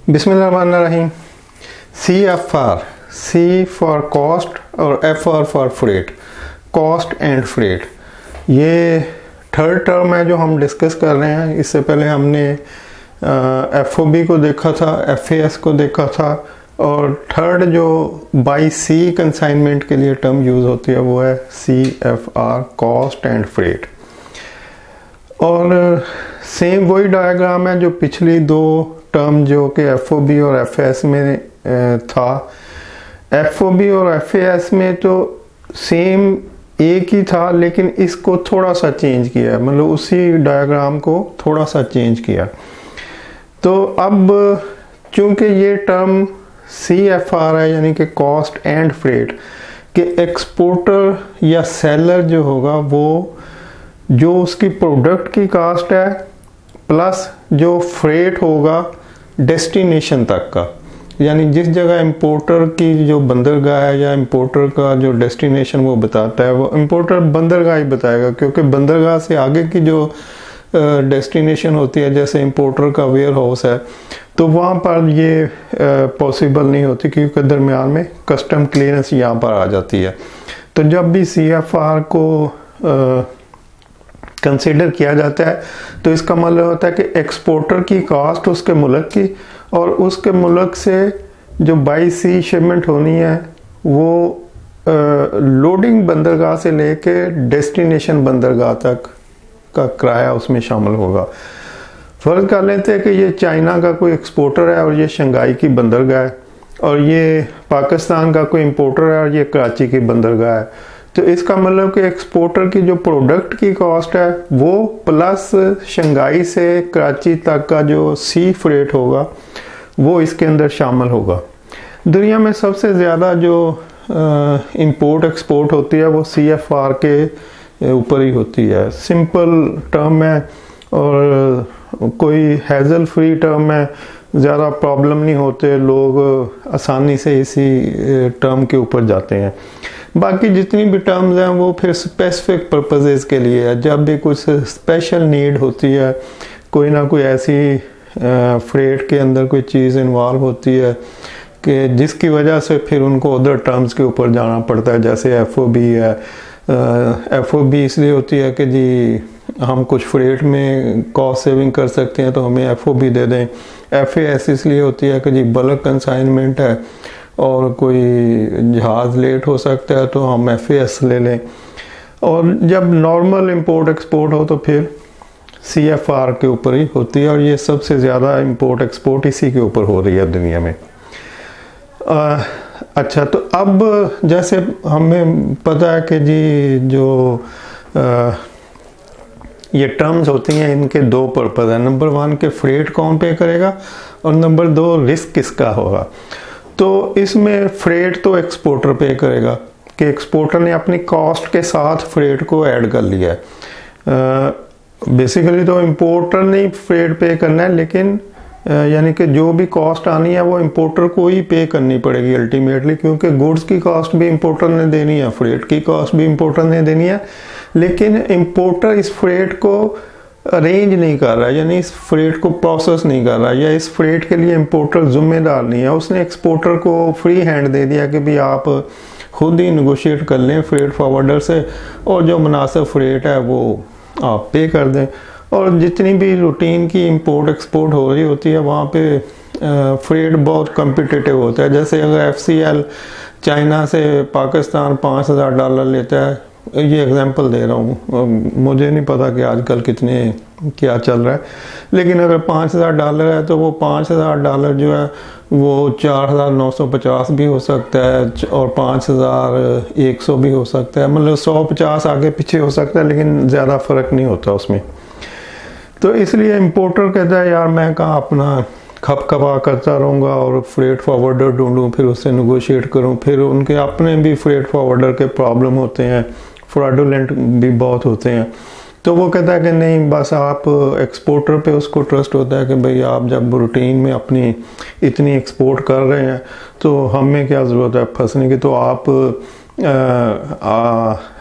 बिस्मिल्लाहिर्रहमानिर्रहीम। CFR, C for cost और FR for freight, cost and freight. ये third term है जो हम डिस्कस कर रहे हैं। इससे पहले हमने FOB को देखा था, FAS को देखा था, और थर्ड जो बाई सी कंसाइनमेंट के लिए टर्म यूज़ होती है वो है CFR, कॉस्ट एंड फ्रेट। और सेम वही डायग्राम है जो पिछली दो टर्म जो कि FOB और FAS में था। FOB और FAS में तो सेम एक ही था, लेकिन इसको थोड़ा सा चेंज किया, मतलब उसी डायग्राम को थोड़ा सा चेंज किया। तो अब चूंकि ये टर्म CFR है, यानी कि कॉस्ट एंड फ्रेट, कि एक्सपोर्टर या सेलर जो होगा वो जो उसकी प्रोडक्ट की कास्ट है प्लस जो फ्रेट होगा डेस्टिनेशन तक का, यानी जिस जगह इंपोर्टर की जो बंदरगाह है या इंपोर्टर का जो डेस्टिनेशन वो बताता है, वो इंपोर्टर बंदरगाह ही बताएगा, क्योंकि बंदरगाह से आगे की जो डेस्टिनेशन होती है, जैसे इंपोर्टर का वेयर हाउस है, तो वहाँ पर ये पॉसिबल नहीं होती, क्योंकि दरमियान में कस्टम क्लियरेंस यहाँ पर आ जाती है। तो जब भी CFR को कंसीडर किया जाता है तो इसका मतलब होता है कि एक्सपोर्टर की कास्ट उसके मुल्क की, और उसके मुल्क से जो बाई सी शिपमेंट होनी है वो लोडिंग बंदरगाह से लेके डेस्टिनेशन बंदरगाह तक का किराया उसमें शामिल होगा। फर्ज कर लेते हैं कि ये चाइना का कोई एक्सपोर्टर है और ये शंघाई की बंदरगाह है, और ये पाकिस्तान का कोई इंपोर्टर है और ये कराची की बंदरगाह है। तो इसका मतलब कि एक्सपोर्टर की जो प्रोडक्ट की कॉस्ट है वो प्लस शंघाई से कराची तक का जो सी फ्रेट होगा वो इसके अंदर शामिल होगा। दुनिया में सबसे ज़्यादा जो इंपोर्ट एक्सपोर्ट होती है वो CFR के ऊपर ही होती है। सिंपल टर्म है और कोई हैज़ल फ्री टर्म है, ज़्यादा प्रॉब्लम नहीं होते, लोग आसानी से इसी टर्म के ऊपर जाते हैं। बाकी जितनी भी टर्म्स हैं वो फिर स्पेसिफिक पर्पसेस के लिए है। जब भी कुछ स्पेशल नीड होती है, कोई ना कोई ऐसी फ्रेट के अंदर कोई चीज़ इन्वॉल्व होती है कि जिसकी वजह से फिर उनको अदर टर्म्स के ऊपर जाना पड़ता है, जैसे FOB है। FOB इसलिए होती है कि जी हम कुछ फ्रेट में कॉस्ट सेविंग कर सकते हैं तो हमें FOB दे दें। FAS इसलिए होती है कि जी बल्क कंसाइनमेंट है और कोई जहाज़ लेट हो सकता है तो हम FAS ले लें। और जब नॉर्मल इंपोर्ट एक्सपोर्ट हो तो फिर CFR के ऊपर ही होती है, और ये सबसे ज़्यादा इंपोर्ट एक्सपोर्ट इसी के ऊपर हो रही है दुनिया में। अच्छा, तो अब जैसे हमें पता है कि जी जो ये टर्म्स होती हैं इनके दो पर्पज़ हैं। नंबर 1 के फ्रेट कौन पे करेगा, और नंबर 2 रिस्क किसका होगा। तो इसमें फ्रेट तो एक्सपोर्टर पे करेगा कि एक्सपोर्टर ने अपनी कॉस्ट के साथ फ्रेट को ऐड कर लिया है। बेसिकली तो इंपोर्टर ने फ्रेट पे करना है, लेकिन यानी कि जो भी कॉस्ट आनी है वो इंपोर्टर को ही पे करनी पड़ेगी अल्टीमेटली, क्योंकि गुड्स की कॉस्ट भी इंपोर्टर ने देनी है, फ्रेट की कॉस्ट भी इंपोर्टर ने देनी है। लेकिन इंपोर्टर इस फ्रेट को अरेंज नहीं कर रहा है, यानी इस फ्रेट को प्रोसेस नहीं कर रहा है, या इस फ्रेट के लिए इंपोर्टर जिम्मेदार नहीं है। उसने एक्सपोर्टर को फ्री हैंड दे दिया कि भाई आप खुद ही नेगोशिएट कर लें फ्रेट फॉरवर्डर से, और जो मुनासिब फ्रेट है वो आप पे कर दें। और जितनी भी रूटीन की इंपोर्ट एक्सपोर्ट हो रही होती है वहाँ पे फ्रेट बहुत कम्पिटिटिव होता है। जैसे अगर FCL चाइना से पाकिस्तान $5000 लेता है, ये एग्जांपल दे रहा हूँ, मुझे नहीं पता कि आजकल क्या चल रहा है, लेकिन अगर $5000 है तो वो $5000 जो है वो 4950 भी हो सकता है और 5100 भी हो सकता है, मतलब 150 आगे पीछे हो सकता है, लेकिन ज़्यादा फ़र्क नहीं होता उसमें। तो इसलिए इंपोर्टर कहता है यार मैं कहाँ अपना खपखपा करता रहूँगा और फ्रेट फॉरवर्डर ढूंढूँ, फिर उससे नेगोशिएट करूँ, फिर उनके अपने भी फ्रेट फॉरवर्डर के प्रॉब्लम होते हैं, फ्रॉडुलेंट भी बहुत होते हैं। तो वो कहता है कि नहीं, बस आप एक्सपोर्टर पे उसको ट्रस्ट होता है कि भाई आप जब रूटीन में अपनी इतनी एक्सपोर्ट कर रहे हैं तो हमें क्या ज़रूरत है फंसने की, तो आप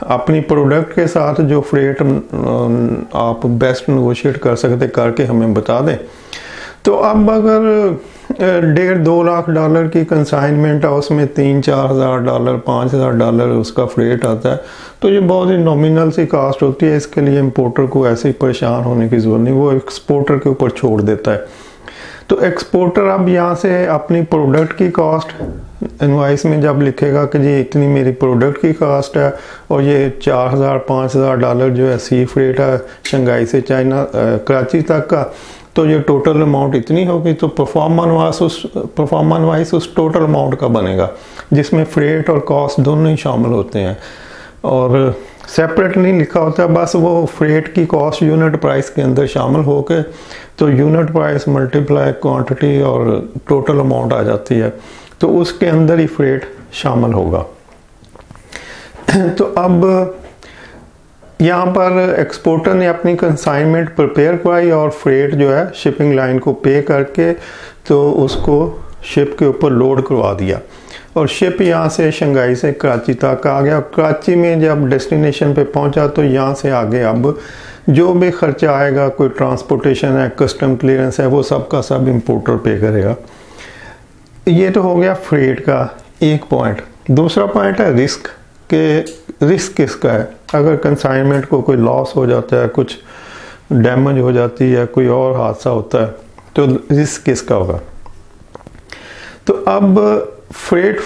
अपनी प्रोडक्ट के साथ जो फ्रेट आप बेस्ट नेगोशिएट कर सकते करके हमें बता दें। तो अब अगर $1.5-2 लाख की कंसाइनमेंट है, उसमें $3-4 हज़ार, $5,000 उसका फ्रेट आता है, तो ये बहुत ही नॉमिनल सी कास्ट होती है। इसके लिए इंपोर्टर को ऐसे ही परेशान होने की ज़रूरत नहीं, वो एक्सपोर्टर के ऊपर छोड़ देता है। तो एक्सपोर्टर अब यहाँ से अपनी प्रोडक्ट की कॉस्ट इनवाइस में जब लिखेगा कि जी इतनी मेरी प्रोडक्ट की कॉस्ट है और ये $4,000-5,000 जो है सी फ्रेट है शंघाई से चाइना कराची तक का, तो ये टोटल अमाउंट इतनी होगी। तो परफॉर्मेंस वाइज उस टोटल अमाउंट का बनेगा जिसमें फ्रेट और कॉस्ट दोनों ही शामिल होते हैं, और सेपरेट नहीं लिखा होता, बस वो फ्रेट की कॉस्ट यूनिट प्राइस के अंदर शामिल होकर तो यूनिट प्राइस मल्टीप्लाई क्वांटिटी और टोटल अमाउंट आ जाती है, तो उसके अंदर ही फ्रेट शामिल होगा। तो अब यहाँ पर एक्सपोर्टर ने अपनी कंसाइनमेंट प्रिपेयर करवाई और फ्रेट जो है शिपिंग लाइन को पे करके तो उसको शिप के ऊपर लोड करवा दिया, और शिप यहाँ से शंघाई से कराची तक आ गया। कराची में जब डेस्टिनेशन पे पहुँचा तो यहाँ से आगे अब जो भी खर्चा आएगा, कोई ट्रांसपोर्टेशन है, कस्टम क्लियरेंस है, वो सब का सब इंपोर्टर पे करेगा। ये तो हो गया फ्रेट का एक पॉइंट। दूसरा पॉइंट है रिस्क, के रिस्क किसका है। अगर कंसाइनमेंट को कोई लॉस हो जाता है, कुछ डैमेज हो जाती है, कोई और हादसा होता है, तो रिस्क किसका होगा। तो अब फ्रेट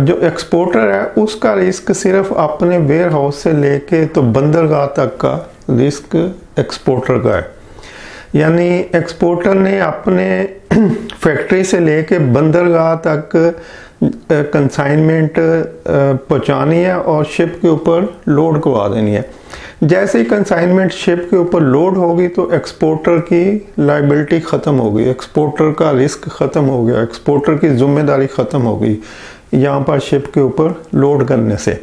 जो एक्सपोर्टर है उसका रिस्क सिर्फ अपने वेयर हाउस से लेके तो बंदरगाह तक का रिस्क एक्सपोर्टर का है। यानी एक्सपोर्टर ने अपने फैक्ट्री से लेके बंदरगाह तक कंसाइनमेंट पहुंचानी है और शिप के ऊपर लोड करवा देनी है। जैसे ही कंसाइनमेंट शिप के ऊपर लोड होगी तो एक्सपोर्टर की लायबिलिटी ख़त्म हो गई, एक्सपोर्टर का रिस्क ख़त्म हो गया, एक्सपोर्टर की जिम्मेदारी ख़त्म हो गई यहाँ पर शिप के ऊपर लोड करने से।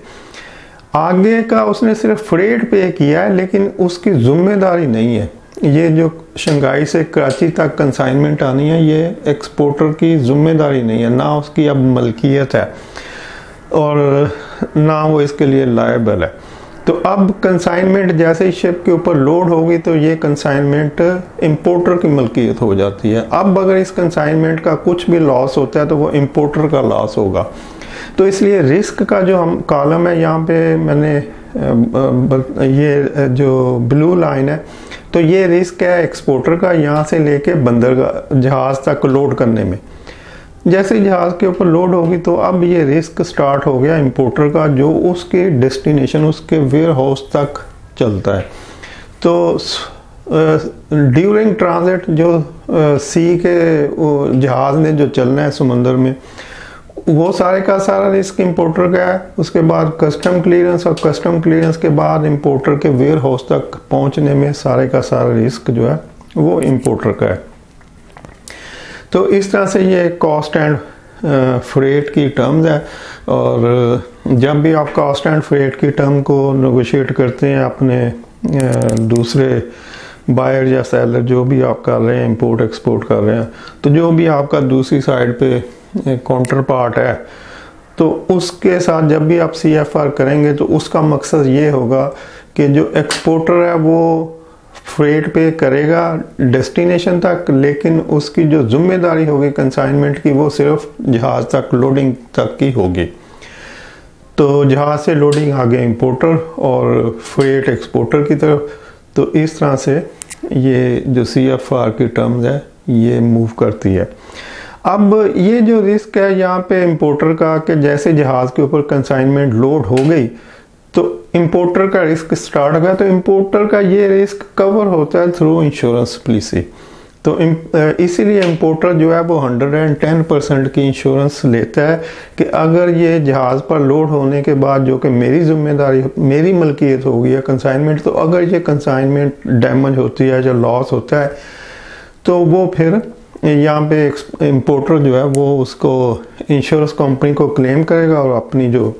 आगे का उसने सिर्फ फ्रेट पे किया है लेकिन उसकी जिम्मेदारी नहीं है। ये जो शंघाई से कराची तक कंसाइनमेंट आनी है ये एक्सपोर्टर की जिम्मेदारी नहीं है, ना उसकी अब मलकियत है और ना वो इसके लिए लायबल है। तो अब कंसाइनमेंट जैसे ही शिप के ऊपर लोड होगी तो ये कंसाइनमेंट इंपोर्टर की मलकियत हो जाती है। अब अगर इस कंसाइनमेंट का कुछ भी लॉस होता है तो वो इंपोर्टर का लॉस होगा। तो इसलिए रिस्क का जो हम कॉलम है यहाँ पे मैंने ये जो ब्लू लाइन है तो ये रिस्क है एक्सपोर्टर का यहाँ से लेके बंदरगाह जहाज़ तक लोड करने में। जैसे ही जहाज़ के ऊपर लोड होगी तो अब ये रिस्क स्टार्ट हो गया इंपोर्टर का, जो उसके डेस्टिनेशन उसके वेयर हाउस तक चलता है। तो ड्यूरिंग ट्रांजिट जो सी के जहाज़ ने जो चलना है समंदर में, वो सारे का सारा रिस्क इंपोर्टर का है। उसके बाद कस्टम क्लियरेंस और कस्टम क्लियरेंस के बाद इंपोर्टर के वेयर हाउस तक पहुंचने में सारे का सारा रिस्क जो है वो इंपोर्टर का है। तो इस तरह से ये कॉस्ट एंड फ्रेट की टर्म्स है, और जब भी आप कॉस्ट एंड फ्रेट की टर्म को नेगोशिएट करते हैं अपने दूसरे बायर या सेलर जो भी आप कर रहे हैं, इंपोर्ट एक्सपोर्ट कर रहे हैं, तो जो भी आपका दूसरी साइड पे काउंटर पार्ट है तो उसके साथ जब भी आप CFR करेंगे तो उसका मकसद ये होगा कि जो एक्सपोर्टर है वो फ्रेट पे करेगा डेस्टिनेशन तक, लेकिन उसकी जो जिम्मेदारी होगी कंसाइनमेंट की वो सिर्फ जहाज़ तक लोडिंग तक की होगी। तो जहाज़ से लोडिंग आगे इंपोर्टर और फ्रेट एक्सपोर्टर की तरफ। तो इस तरह से ये जो CFR की टर्म्स है ये मूव करती है। अब ये जो रिस्क है यहाँ पे इंपोर्टर का कि जैसे जहाज़ के ऊपर कंसाइनमेंट लोड हो गई तो इंपोर्टर का रिस्क स्टार्ट हो गया, तो इंपोर्टर का ये रिस्क कवर होता है थ्रू इंश्योरेंस पॉलिसी। तो इसीलिए इंपोर्टर जो है वो 110% की इंश्योरेंस लेता है कि अगर ये जहाज़ पर लोड होने के बाद जो कि मेरी जिम्मेदारी मेरी मलकियत हो गई है कंसाइनमेंट, तो अगर ये कंसाइनमेंट डैमेज होती है या लॉस होता है तो वो फिर यहाँ पे इंपोर्टर जो है वो उसको इंश्योरेंस कंपनी को क्लेम करेगा और अपनी जो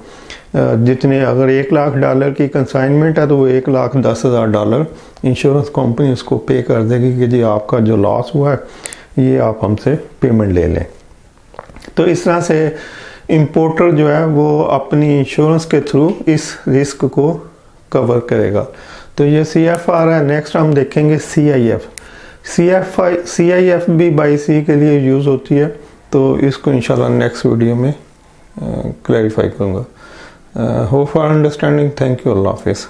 जितने अगर $1,00,000 की कंसाइनमेंट है तो वो $1,10,000 इंश्योरेंस कंपनी उसको पे कर देगी कि जी आपका जो लॉस हुआ है ये आप हमसे पेमेंट ले लें। तो इस तरह से इंपोर्टर जो है वो अपनी इंश्योरेंस के थ्रू इस रिस्क को कवर करेगा। तो ये CFR है। नेक्स्ट हम देखेंगे CIF। CIFB बाई सी के लिए यूज़ होती है, तो इसको इंशाल्लाह नेक्स्ट वीडियो में क्लैरिफाई करूँगा। Hope for understanding. Thank you. अल्लाह हाफिज़।